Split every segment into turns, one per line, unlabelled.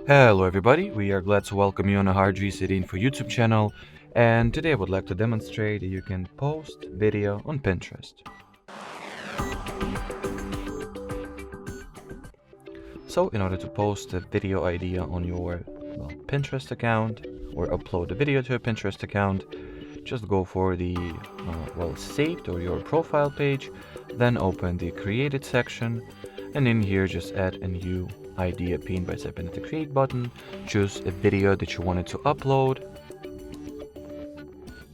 Hello everybody, we are glad to welcome you on the HardReset.Info YouTube channel, and today I would like to demonstrate that you can post video on Pinterest. So in order to post a video idea on your Pinterest account or upload a video to a Pinterest account, just go for the saved or your profile page, then open the created section, and in here just add a new idea pin by tapping the create button. Choose a video that you wanted to upload.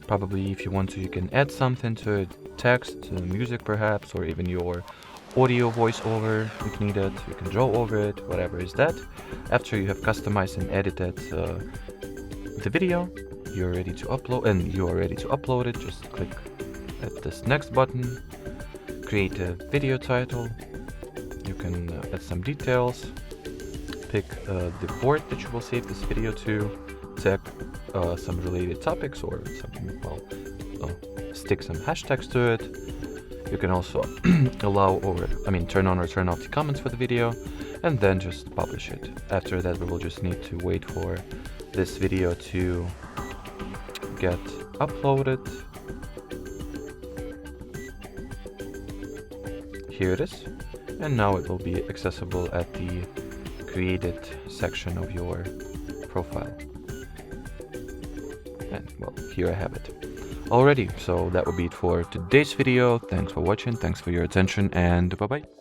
Probably if you want to, you can add something to it, text, music perhaps, or even your audio voiceover if needed. You can draw over it, whatever is that. After you have customized and edited the video, you're ready to upload, and you are ready to upload it. Just click at this next button, create a video title. You can add some details, pick the board that you will save this video to, tag some related topics or stick some hashtags to it. You can also turn on or turn off the comments for the video, and then just publish it. After that, we will just need to wait for this video to get uploaded. Here it is, and now it will be accessible at the created section of your profile. And well, here I have it. Alrighty, so that will be it for today's video. Thanks for watching, thanks for your attention, and bye bye.